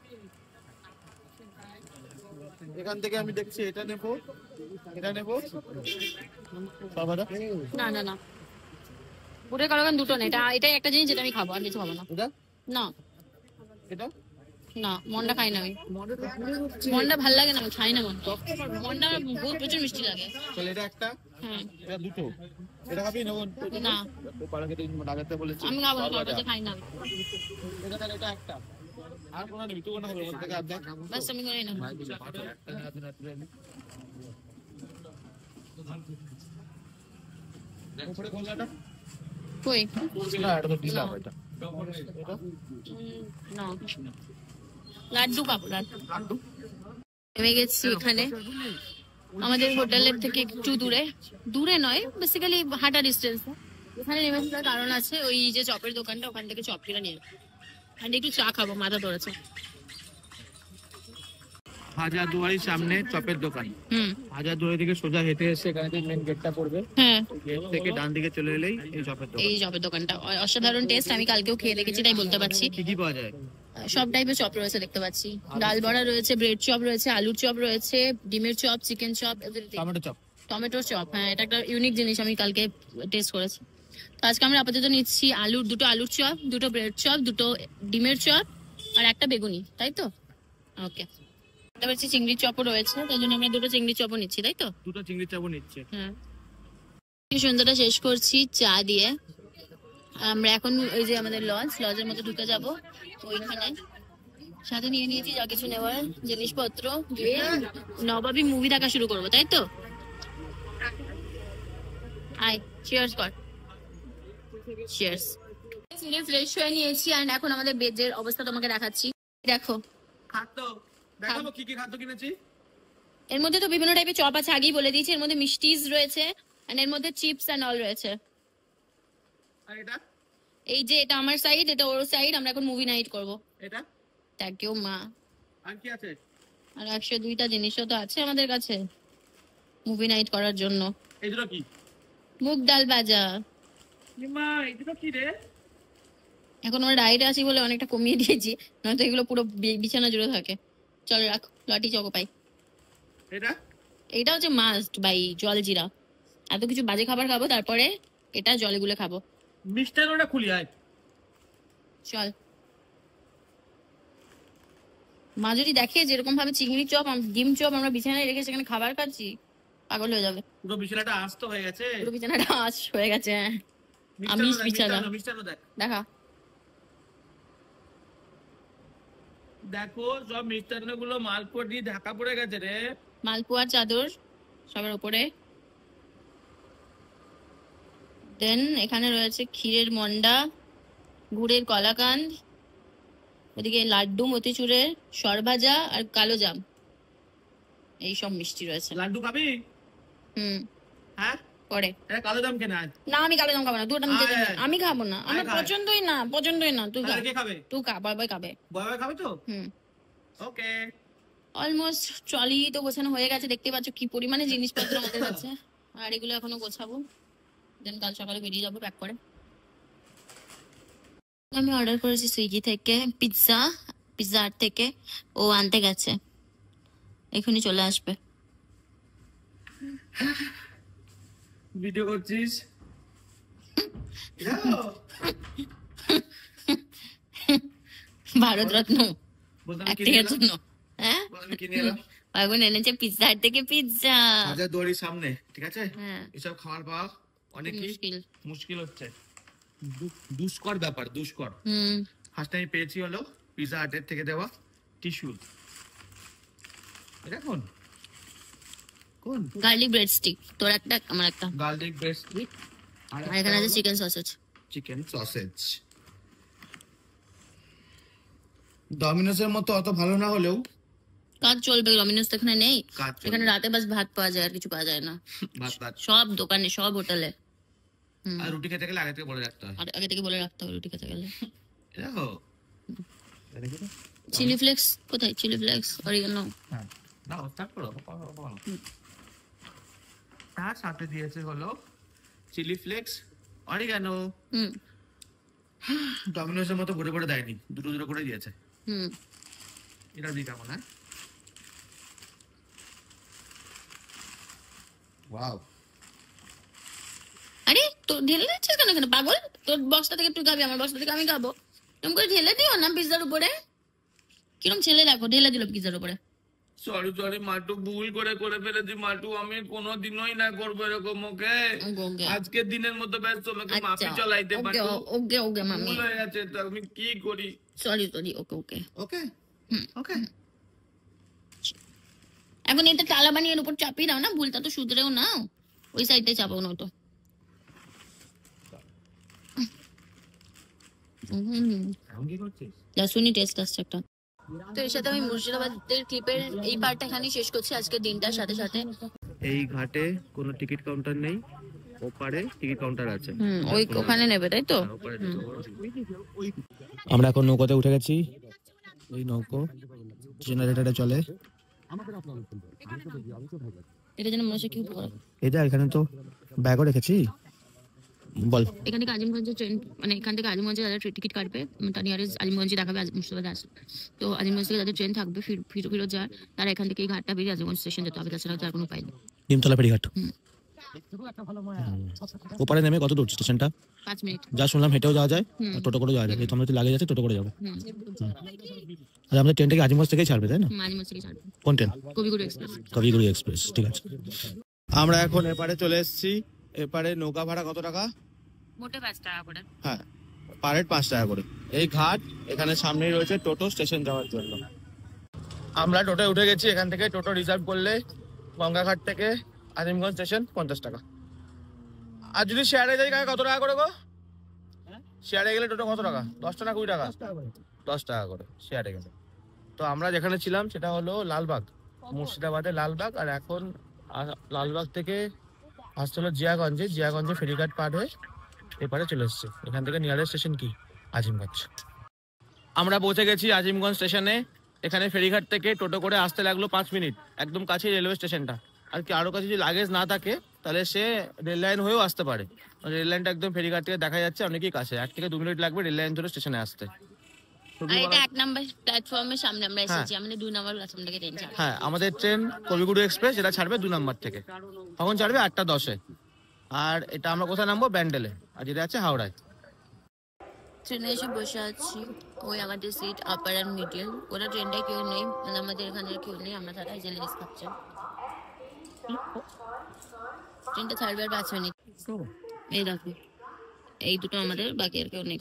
এখান থেকে আমি দেখছি এটা নেবো, এটা নেবো। বাবাদা না না না, গুড়ের কালাকান দুটো না, এটাই একটা জিনিস যেটা আমি খাবো, আর কিছু খাবো না। এটা না এটা না, মন্ডা খাই না আমি, মন্ডা ভাল লাগে না, আমি খাই না মন্ডা। মন্ডা আমার বহুত প্রচুর মিষ্টি লাগে। তাহলে এটা একটা, হ্যাঁ। এটা দুটো। এটা খাবি নেবো না পাড়াকে লাগাতে বলেছি। আমি খাবো না, কারণ খাই না আমি। এটা তাহলে এটা একটা। আর কোন নেবি? তুই কোন খাবি? ওর থেকে আধা। বাস আমি করে না। উপরে কোনটা? কই? না এটা তো দিলাম এটা। না লাড্ডু খাবো, লাড্ডু। নেমে গেছি এখানে আমাদের হোটেলের থেকে একটু দূরে, দূরে নয় বেসিক্যালি হাঁটা ডিস্টেন্স। এখানে নেমেছি তার কারণ আছে, ওই যে চপের দোকানটা, ওখান থেকে চপ কিনে নিয়ে আর একটু চা খাবো, মাথা ধরেছে। হাজারদুয়ারির সামনে চপের দোকান। হাজারদুয়ারি থেকে সোজা হেঁটে এসে এখানে মেন গেটটা পড়বে, হ্যাঁ গেট থেকে ডান দিকে চলে এলেই এই চপের দোকান। এই চপের দোকানটা অসাধারণ টেস্ট, আমি কালকেও খেয়ে দেখেছি তাই বলতে পারছি। কি কি পাওয়া যায়? সব টাইপের চপ রয়েছে দেখতে পাচ্ছি, ডাল বড়া রয়েছে, ব্রেড চপ রয়েছে, আলুর চপ রয়েছে, ডিমের chop, chicken chop, tomato chop. টমেটোর চপ। হ্যাঁ, এটা একটা ইউনিক জিনিস, আমি কালকে টেস্ট করেছি। তো আজকে আমরা আপাতত নিচ্ছি দুটো আলুর চপ, দুটো ব্রেড চপ, দুটো ডিমের চপ আর একটা বেগুনি, তাই তো? ওকে। তারপর চিংড়ির চপও রয়েছে, তাই জন্য আমরা দুটো চিংড়ির চপও নিচ্ছি, তাই তো? দুটো চিংড়ি চপও নিচ্ছে। হ্যাঁ। সন্ধ্যাটা শেষ করছি চা দিয়ে। আমরা এখন ওই যে আমাদের লজের মধ্যে ঢুকে যাব, ওইখানে সাথে নিয়ে নিয়েছি যা কিছু নেওয়ার জিনিসপত্র, দিয়ে নবাবী মুভি দেখা শুরু করবো, তাই তো? আয় চিয়ার্স কর, চিয়ার্স। ফ্রেশ হয়ে নিয়েছি আর এখন আমাদের বেডের অবস্থা তোমাকে দেখাচ্ছি। দেখো খাদ্য দেখাবো কি কি খাদ্য কিনেছি। এর মধ্যে তো বিভিন্ন টাইপের চপ আছে, আগেই বলে দিয়েছি। এর মধ্যে মিষ্টিজ রয়েছে, আর এর মধ্যে চিপস এন্ড অল রয়েছে। আর এটা এই যে এটা আমার সাইড, এটা ওর সাইড, আমরা এখন মুভি নাইট করব। এটা থ্যাংক ইউ মা। আর কি আছে? আর 102টা জিনিসও তো আছে আমাদের কাছে মুভি নাইট করার জন্য। এই দুটো কি? মুগ ডাল ভাজা। মা এই দুটো কি রে? এখন আমরা ডায়েটে আছি বলে অনেকটা কমিয়ে দিয়েছি, নয়তো এগুলো পুরো বিছানা জুড়ে থাকে। চল রাখ, লটি চকো পাই। এটা এটা হচ্ছে মাস্ট বাই, জল জিরা। এত কিছু বাজে খাবার খাবো, তারপরে এটা জলে গুলে খাবো। মিষ্টান্নটা খুলি আয়। চল। মা যদি দেখে যেরকম ভাবে চিংড়ি চপ, ডিম চপ আমরা বিছানায় রেখে সেখানে খাবার খাচ্ছি, পাগল হয়ে যাবে। পুরো বিছানাটা আস্ত হয়ে গেছে। পুরো বিছানাটা আঁশ হয়ে গেছে। আমিষ বিছানা। মিষ্টান্ন দেখ, দেখা দেখো সব মিষ্টান্ন গুলো মালপোয়া দিয়ে ঢাকা পড়ে গেছে রে। মালপোয়ার চাদর সবার উপরে। দেন এখানে রয়েছে ক্ষীরের মন্ডা, গুড়ের কলাকান্দ, ওদিকে লাড্ডু মতিচুরের, সরভাজা আর কালো জাম, এই সব মিষ্টি রয়েছে। লাড্ডু খাবি? হ্যাঁ পরে এটা কালো জাম কেন আজ? না আমি কালো জাম খাবো না, দুটো আমি খাবো না, আমার পছন্দই না, তুই খা, কে খাবে? তুই খা, বাবাই খাবে। বাবা খাবে তো? ওকে। অলমোস্ট ট্রলি তো গোছানো হয়ে গেছে, দেখতে পাচ্ছ কি পরিমাণে জিনিসপত্র আমাদের কাছে। আর এগুলো এখনো গোছাবো, দেন কাল সকালে বেরিয়ে যাবো প্যাক করে। আমি অর্ডার করেছি সুইগি থেকে পিৎজা হাট থেকে, ও আনতে গেছে, এখনই চলে আসবে। ভিডিও করছিস? ভারতরত্ন অ্যাক্টিংয়ের জন্য। হ্যাঁ কিনে এলাম। পাগল এনেছে পিৎজা হাট থেকে পিৎজা। হাজার দুয়ারির সামনে, ঠিক আছে? হ্যাঁ এসব খাবার পাওয়া অনেকই মুশকিল হচ্ছে, দুষ্কর ব্যাপার, দুষ্কর। ফার্স্ট টাইম পেয়েছি হলো পিৎজা হাটের থেকে দেওয়া টিস্যু। এটা কোন গার্লিক ব্রেড স্টিক, তোর একটা আমার একটা। গার্লিক ব্রেড স্টিক, আর এখানে আছে চিকেন সসেজ। ডমিনোসের মতো অত ভালো না হলেও কাজ চলবে, ডমিনোস তো এখানে নেই, কাজ চলবে। এখানে রাতে বাস ভাত পাওয়া যায়, আর কিছু পাওয়া যায় না। ভাত সব দোকানে, সব হোটেলে। আর রুটি খেতে গেলে আগে থেকে বলে রাখতে হয়। আর আগে থেকে বলে রাখতে হবে রুটি খেতে গেলে। দেখো চিলি ফ্লেক্স কোথায়? Chilli flakes, oregano. না স্টার্ট করো। তার সাথে দিয়েছে হলো চিলি ফ্লেক্স, অরিগানো। ডমিনোসের মতো ভরে ভরে দেয়নি, দুটো দুটো করে দিয়েছে। এটা দিই কেমন? হ্যাঁ ওয়াও। আরে তোর ঢেলে দিচ্ছিস কেন কেন পাগল? তোর বক্সটা থেকে তুই খাবি, আমার বক্সটা থেকে আমি খাবো, এরকম করে ঢেলে দিও না পিৎজার উপরে। কিরকম ছেলে দেখো, ঢেলে দিল পিৎজার উপরে। সরি মাটু, ভুল করে ফেলেছি মাটু, আমি কোনোদিনই না করবো এরকম। ওকে আজকের দিনের মতো ব্যস্ত, আমাকে মাফি চালাইতে পারো। ওকে মামি, ভুল হয়ে গেছে, তো আমি কি করি? Sorry okay. এখন এটা তালা বানিয়ে এর উপর চাপিয়ে দাও না, ভুলটা তো শুধরেও নাও, ওই সাইডে চাপাও না তো। লাসুনি টেস্ট আসছে একটা। তো এর সাথে আমি মুর্শিদাবাদের ক্লিপের এই পার্টটা এখানেই শেষ করছি আজকের দিনটার সাথে সাথে। এই ঘাটে কোনো টিকিট কাউন্টার নেই, ওপারে টিকিট কাউন্টার আছে। ওখানে নেবে তাই তো। আমরা এখন নৌকাতে উঠে গেছি, এই নৌকো জেনারেটরে চলে। এটা যেন মনে হচ্ছে কি উপকার। এটা এখানে তো ব্যাগও রেখেছি। বল, এখান থেকে আজিমগঞ্জের ট্রেন, মানে এখান থেকে আজিমগঞ্জে যারা টিকিট কাটবে, তার নিয়ারেস্ট আজিমগঞ্জে দেখাবে মুর্শিদাবাদ আসে। তো আজিমগঞ্জ থেকে যাদের ট্রেন থাকবে ফিরত যায়, তারা এখান থেকে এই ঘাটটা বেরিয়ে আজিমগঞ্জ স্টেশন যেতে হবে, তাছাড়া তার কোনো উপায় নেই। নিমতলা ফেরিঘাট। ওপারে নেমে কত দূর স্টেশনটা? 5 মিনিট। যা শুনলাম হেঁটেও যাওয়া যায়, টোটো করে যাওয়া যায়। এই তো আমরা তো লাগে যাচ্ছে, টোটো করে যাবো। আর আমাদের ট্রেন থেকে আজিমগঞ্জ থেকেই ছাড়বে তাই না? আজিমগঞ্জ থেকে ছাড়বে। কোন ট্রেন? কবিগুরু এক্সপ্রেস। ঠিক আছে। আমরা এখন এপারে চলে এসেছি। এপারে নৌকা ভাড়া কত টাকা? মোটে 5 টাকা করে। হ্যাঁ, পার হেড 5 টাকা করে। এই ঘাট এখানে সামনেই রয়েছে টোটো স্টেশন যাওয়ার জন্য। আমরা টোটোয় উঠে গেছি। এখান থেকে টোটো রিজার্ভ করলে গঙ্গাঘাট থেকে আজিমগঞ্জ স্টেশন 50 টাকা। আর যদি শেয়ারে যাই কত টাকা করে গো? শেয়ারে গেলে টোটো কত টাকা? 10 টাকা 20 টাকা? 10 টাকা করে শেয়ারে গেলে। তো আমরা যেখানে ছিলাম সেটা হলো লালবাগ, মুর্শিদাবাদে লালবাগ। আর এখন লালবাগ থেকে আসতে হলো জিয়াগঞ্জে ফেরিঘাট পার হয়ে এপারে চলে এসছে। এখান থেকে নিয়ারেস্ট স্টেশন কি? আজিমগঞ্জ। আমরা পৌঁছে গেছি আজিমগঞ্জ স্টেশনে। এখানে ফেরিঘাট থেকে টোটো করে আসতে লাগলো 5 মিনিট, একদম কাছে রেলওয়ে স্টেশনটা। আর কি আরো কাছে যদি লাগেজ না থাকে তাহলে সে রেল লাইন হয়েও আসতে পারে। রেল লাইনটা একদম ফেরিঘাট থেকে দেখা যাচ্ছে, অনেকই কাছে। 1 থেকে 2 মিনিট লাগবে রেল লাইন ধরে স্টেশনে আসতে। আর এটা 1 নাম্বার প্ল্যাটফর্মের সামনে আমরা এসেছি, আমাদের 2 নাম্বার প্ল্যাটফর্ম থেকে ট্রেন ছাড়বে। হ্যাঁ, আমাদের ট্রেন কবিগুরু এক্সপ্রেস, এটা ছাড়বে 2 নাম্বার থেকে। তখন ছাড়বে 8:10-এ। আর এটা আমরা কোথায় নামবো? ব্যান্ডেলে। আর যেটা আছে হাওড়ায়। ট্রেনে এসে বসে আছি, ওই আমাদের সিট আপার অ্যান্ড মিডিল। ওরা ট্রেনটায় কেউ নেই, মানে আমাদের এখানে কেউ নেই, আমরা তারা এই যে লেস খাচ্ছি। ট্রেনটা ছাড়বে আর 5 মিনিট। এই দেখো, এই দুটো আমাদের, বাকি আর কেউ নেই।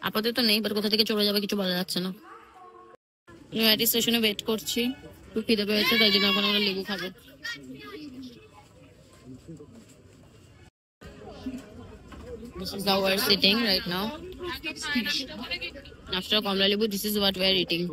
আপাতত নেই, বাট কোথা থেকে চলে যাবে কিছু বলা যাচ্ছে না। নয়াটি স্টেশনে ওয়েট করছি, খুব খিদে পেয়েছে, তাই জন্য এখন আমরা লেবু খাবো। This is how we're sitting right now. After Kamla Lebu, this is what we're eating.